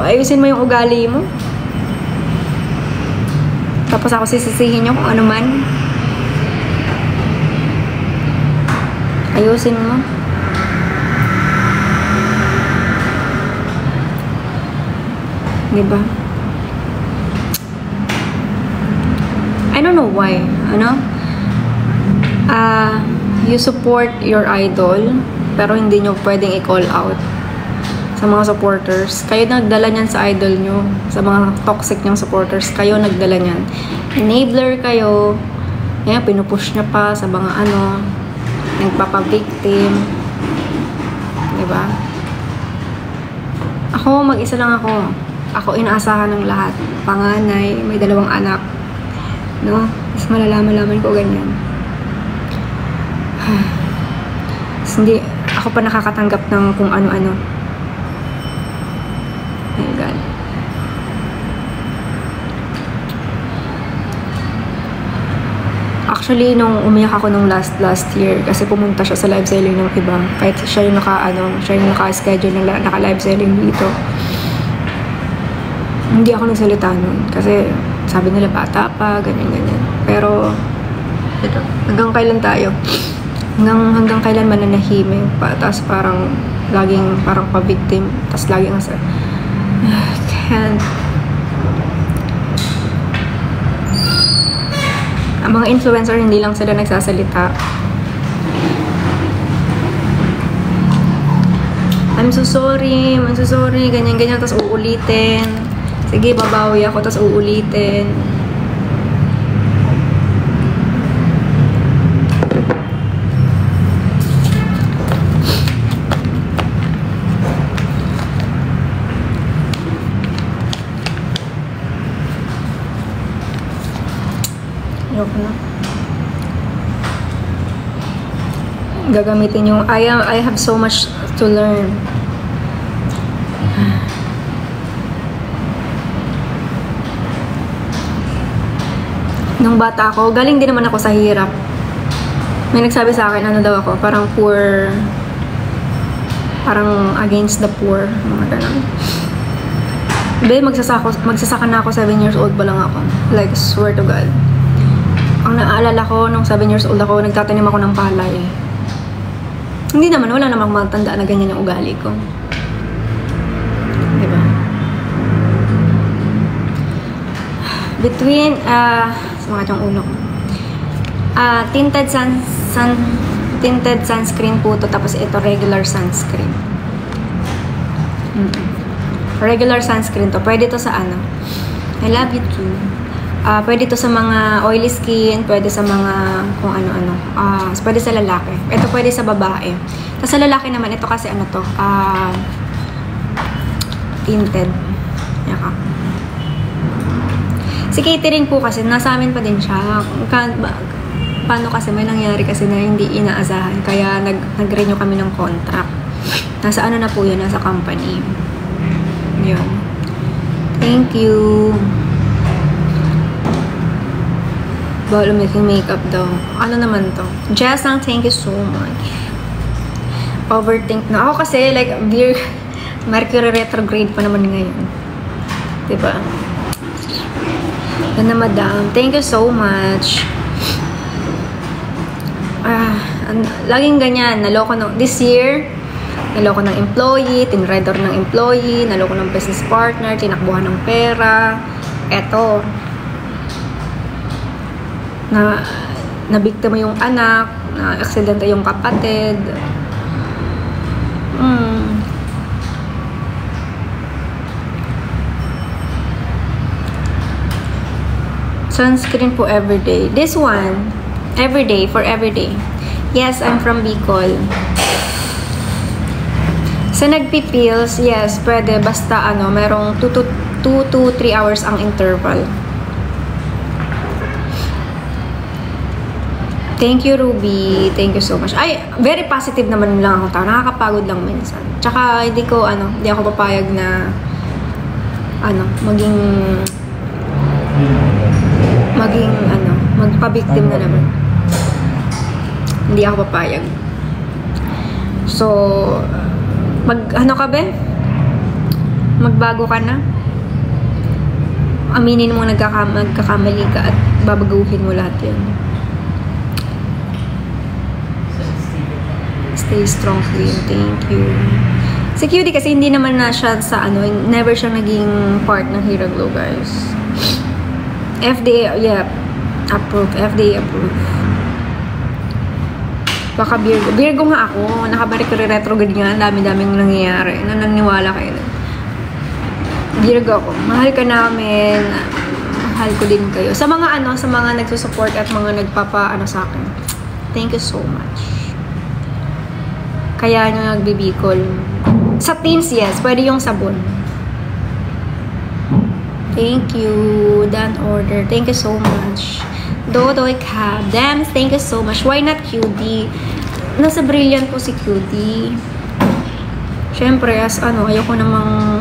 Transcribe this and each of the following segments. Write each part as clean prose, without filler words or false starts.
Ayusin mo yung ugali mo. Tapos ako sisisihin nyo kung ano man. Ayusin mo. Diba? I don't know why. Ano? You support your idol, pero hindi nyo pwedeng i-call out sa mga supporters. Kayo nagdala niyan sa idol nyo, sa mga toxic niyang supporters. Kayo nagdala niyan. Enabler kayo. Yan, pinupush niya pa sa mga ano, nagpapabictim. Diba? Ako, mag-isa lang ako. Ako inaasahan ng lahat. Panganay, may 2 anak. No? Tapos malalaman ko ganyan. Hindi, ako pa nakakatanggap ng kung ano-ano. Oh my God. Actually, nung umiyak ako nung last year, kasi pumunta siya sa live selling ng iba. Kahit siya yung naka-schedule ng naka-live selling dito. Hindi ako nagsalita nun. Kasi sabi nila bata pa, ganyan-ganyan. Pero, ito, hanggang kailan tayo? Hanggang kailan mananahimik pa. Tapos parang, laging parang pa-victim. Tapos laging nasa, can't. Ang mga influencer, hindi lang sila nagsasalita. I'm so sorry, ganyan-ganyan. Tapos uulitin. Sige, babawi ako, tapos uulitin. Ayoko na. Gagamitin yung, I have so much to learn. Nung bata ako, galing din naman ako sa hirap. May nagsabi sa akin, ano daw ako, parang poor, parang against the poor, mga ganun. Magsasaka na ako, 7 years old pa lang ako. Like, swear to God. Ang naaalala ko, nung 7 years old ako, nagtatanim ako ng palay. Hindi naman, wala namang matandaan na ganyan yung ugali ko. Diba? Between, sumakit yung ulo ko. Tinted sunscreen po to, tapos ito regular sunscreen. Regular sunscreen to. Pwede to sa ano? I love you too. Pwede to sa mga oily skin, pwede sa mga kung ano-ano. Pwede sa lalaki. Ito pwede sa babae. Tapos sa lalaki naman, ito kasi ano to, tinted. Yaka. Si catering po kasi, nasa amin pa din siya. Paano kasi, may nangyari kasi na hindi inaasahan. Kaya nag-renew kami ng contract. Nasa ano na po yun, nasa company. Yun. Thank you. Bawal making makeup daw. Ano naman to? Jessang, thank you so much. Overthink na. Ako kasi, like, Mercury retrograde pa naman ngayon. Diba? Yan na, madam. Thank you so much. Laging ganyan. Naloko ng, this year, naloko ng employee, tinredor ng employee, naloko ng business partner, tinakbuhan ng pera. Eto. Nabiktima yung anak, na aksidente yung kapatid. Sunscreen po everyday. This one, everyday, for everyday. Yes, I'm from Bicol. Sa nagpipills, yes, pwede. Basta ano, merong 2 to 3 hours ang interval. Thank you, Ruby. Thank you so much. Ay, very positive naman lang ako tao. Nakakapagod lang minsan. Tsaka, hindi ako papayag na, magpa-victim na naman. Hindi ako papayag. So, Magbago ka na. Aminin mo nagkakamali ka at babaguhin mo lahat yan. Stay strong, Queen. Thank you. Si QD kasi hindi naman na siya sa ano, never siya naging part ng Hero Glow, guys. FDA, yeah. Approve. FDA approve. Baka Virgo. Virgo nga ako. Naka-Mercury retrograde nga. Dami-daming nangyayari. Nananiwala kayo. Virgo ako. Mahal ka namin. Mahal ko din kayo. Sa mga ano, sa mga nagsusupport at mga nagpapa-ano sa akin. Thank you so much. Kaya nyo nagbibikol. Sa teens, yes. Pwede yung sabon. Thank you. Dan order. Thank you so much. Dodoy Cab. Dams, thank you so much. Why not QD? Nasa Brilliant po si QD. Siyempre, as ano, ayoko namang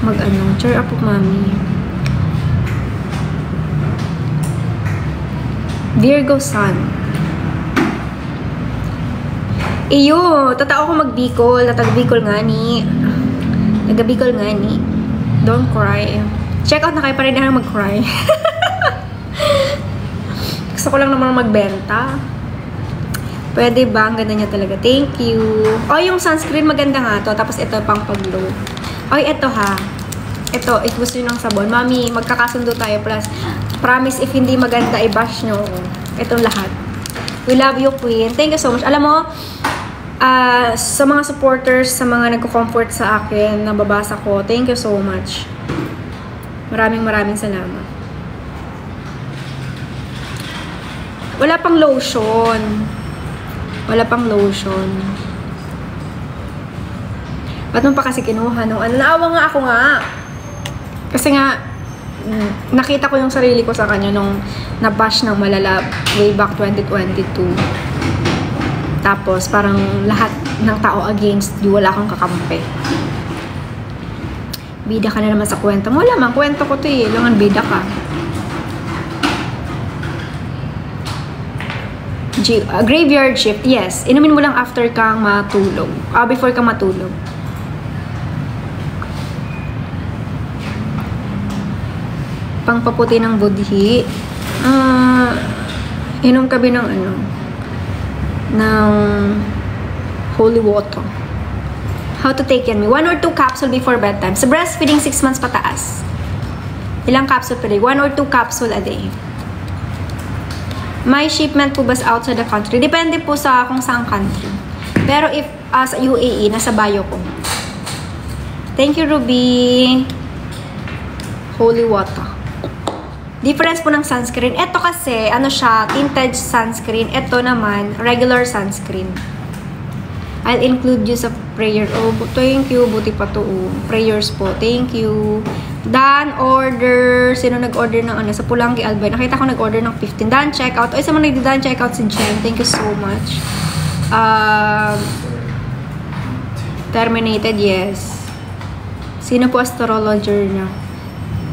mag-ano. Cheer up po, mami. Virgo Sun. Iyo, tatao ko mag-Bicol. Tatag-Bicol nga ni. Nag-Bicol nga ni. Don't cry. Check out na kayo pa rin na mag-cry. Gusto ko lang naman magbenta. Pwede ba? Ang ganda niya talaga. Thank you. O, yung sunscreen maganda nga to. Tapos ito pang pag-glow. Oy, ito ha. Ito, gusto nyo ng sabon. Mami, magkakasundo tayo. Plus, promise if hindi maganda, i-bash nyo. Itong lahat. We love you, Queen. Thank you so much. Alam mo, sa mga supporters, sa mga nagko-comfort sa akin, nababasa ko, thank you so much. Maraming salamat. Wala pang lotion. Wala pang lotion. Ba't mo pa kasi kinuha nung ano? Naawa nga ako nga. Kasi nga, nakita ko yung sarili ko sa kanya nung nabash ng malala way back 2022. Tapos, parang lahat ng tao against you, wala kang kakampi. Bida ka na naman sa kwento mo. Wala man, kwento ko to eh. Langan bida ka. Graveyard shift, yes. Inumin mo lang after kang matulog. Before kang matulog. Pangpaputi ng budhi. Inom ka ba ng ano? Ng holy water. How to take yan? 1 or 2 capsule before bedtime. Sa breastfeeding, 6 months pataas. Ilang capsule per day? 1 or 2 capsule a day. May shipment po ba outside the country? Depende po sa kung saan country. Pero if sa UAE, nasa bio ko. Thank you, Ruby. Holy water. Difference po ng sunscreen. Ito kasi, ano siya, tinted sunscreen. Ito naman, regular sunscreen. I'll include you sa prayer. Oh, thank you. Buti pa to. Prayers po. Thank you. Dan order. Sino nag-order ng ano? Sa Pulangi Albay. Nakita ko nag-order ng 15. Dan checkout. Ay, sa mga nag-dan checkout si Jen. Thank you so much. Terminated, yes. Sino po astrologer niya?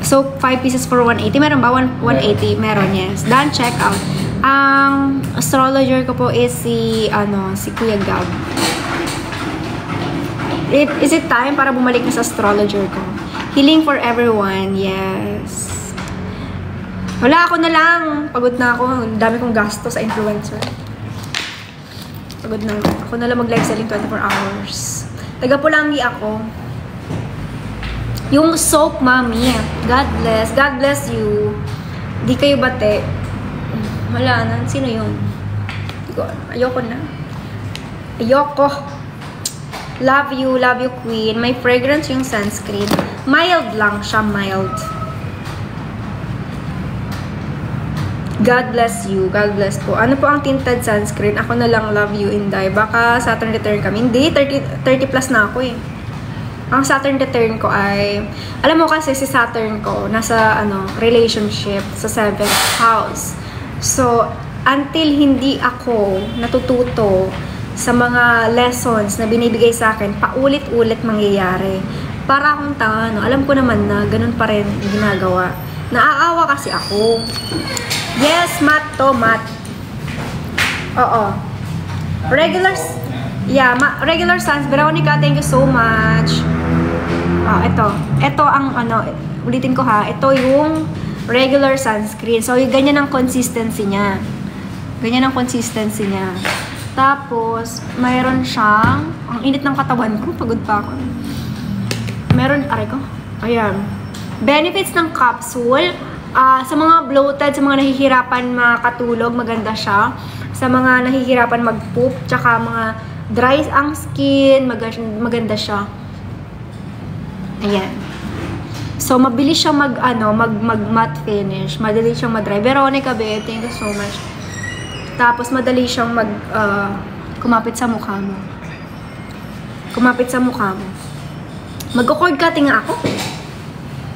So, 5 pieces for 180. Meron ba? 180? Meron, yes. Dan checkout. Ang astrologer ko po is si Kuya Gab. Is it time para bumalik na sa astrologer ko? Healing for everyone, yes. Wala, ako na lang. Pagod na ako. Dami kong gasto sa influencer. Pagod na ako. Ako na lang mag-live selling 24 hours. Taga-Pulangi ako. Yung soap, mami. God bless. God bless you. Di kayo bate. Wala na. Sino yun? Ayoko na. Ayoko. Love you, queen. May fragrance yung sunscreen. Mild lang siya, mild. God bless you. God bless po. Ano po ang tinted sunscreen? Ako na lang, love you, Inday. Baka Saturn return kami. Hindi, 30 plus na ako eh. Ang Saturn return ko ay, alam mo kasi si Saturn ko, nasa relationship sa 7th house. So, until hindi ako natututo sa mga lessons na binibigay sa akin, paulit-ulit mangyayari. Para akong tanga, alam ko naman na ganun pa rin ginagawa. Naaawa kasi ako. Yes, Matt to, Matt. Oo. Regular Sans. Veronica, thank you so much. Ito ang ano, ulitin ko ha. Ito yung regular sunscreen. So, yung ganyan ang consistency niya. Ganyan ang consistency niya. Tapos, mayroon siyang, ang init ng katawan ko, pagod pa ako. Meron, aray ko. Ayan. Benefits ng capsule. Sa mga bloated, sa mga nahihirapan makatulog, maganda siya. Sa mga nahihirapan mag-poop, tsaka mga dry ang skin, maganda siya. Ayan. So, mabilis siyang mag matte finish. Madali siyang mag-dry. Veronica, babe, thank you so much. Tapos, madali siyang kumapit sa mukha mo. Kumapit sa mukha mo. Mag-cord cutting nga ako.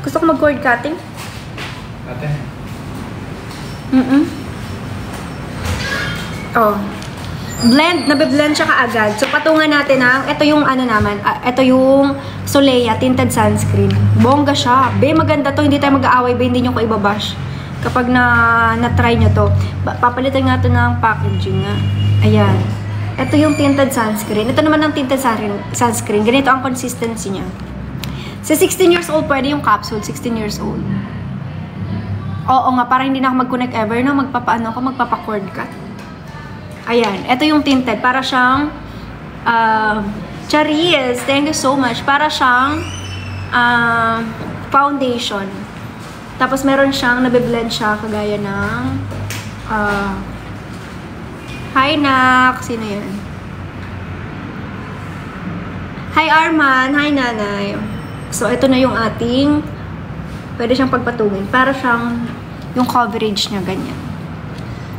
Gusto ko mag-cord cutting. Ate? Oh. Nabe-blend siya kaagad. So, patungan natin ito yung ano naman, ito yung Solea Tinted Sunscreen. Bongga siya. Be, maganda to. Hindi tayo mag-aaway, be. Hindi nyo ko ibabash. Kapag na-try nyo to. Papalitan nga to ng packaging nga. Ayan. Ito yung Tinted Sunscreen. Ito naman ang Tinted Sunscreen. Ganito ang consistency niya. Sa 16 years old, pwede yung capsule. 16 years old. Oo nga, para hindi na ako mag-connect ever, no? Magpapa-cord cut. Ayan, ito yung tinted. Para siyang, Charis, thank you so much. Para siyang, foundation. Tapos meron siyang, nabe-blend siya, kagaya ng, hi, Nak. Sino yan? Hi, Arman. Hi, Nanay. So, ito na yung ating, pwede siyang pagpatungin. Para siyang, yung coverage niya, ganyan.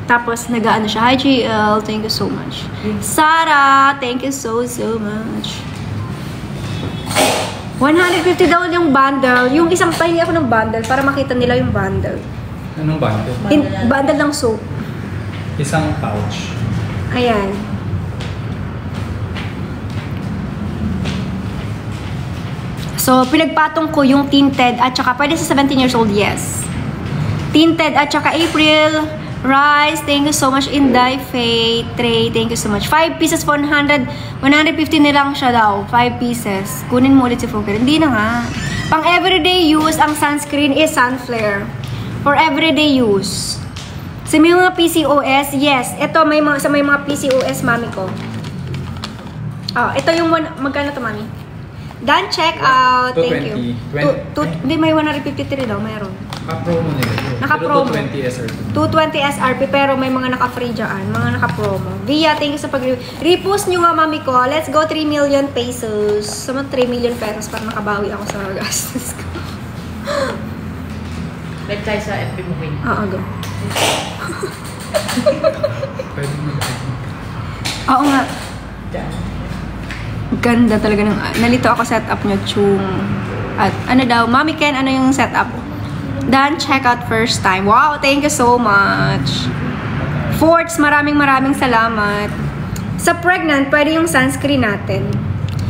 Tapos, nag-ano siya. Hi, GL. Thank you so much. Sarah, thank you so much. 150 daw yung bundle. Yung isang pahingi ako ng bundle para makita nila yung bundle. Anong bundle? Bundle ng soap. Isang pouch. Ayan. So, pinagpatong ko yung tinted at saka pwede sa 17 years old, yes. Tinted at saka April, Rice, thank you so much. Inday, Faye, Trey, thank you so much. 5 pieces, 150 nilang siya daw. 5 pieces. Kunin mo ulit si Fugger. Hindi na nga. Pang everyday use, ang sunscreen is Sunflare. For everyday use. Sa may mga PCOS, yes. Ito, sa may mga PCOS, mami ko. Ito yung magkano to, mami? Done, check out. Thank you. Hindi, may 153 daw. Mayroon. Naka-promo nila. Naka-promo. 220 SRP. 220 SRP, pero may mga naka-free dyan. Mga naka-promo. Via, thank you sa pag-repost nyo nga, mami ko. Let's go 3 million pesos. Sama 3 million pesos para makabawi ako sa gastos ko. Like tayo sa FB mo, Win. Oo, go. Pwede mo. Oo nga. Diyan. Ganda talaga ng... Nalito ako setup nyo, Chung. At ano daw, Mami Ken, ano yung setup? Done, check out first time. Wow, thank you so much. Forts, maraming salamat. Sa pregnant, pwede yung sunscreen natin.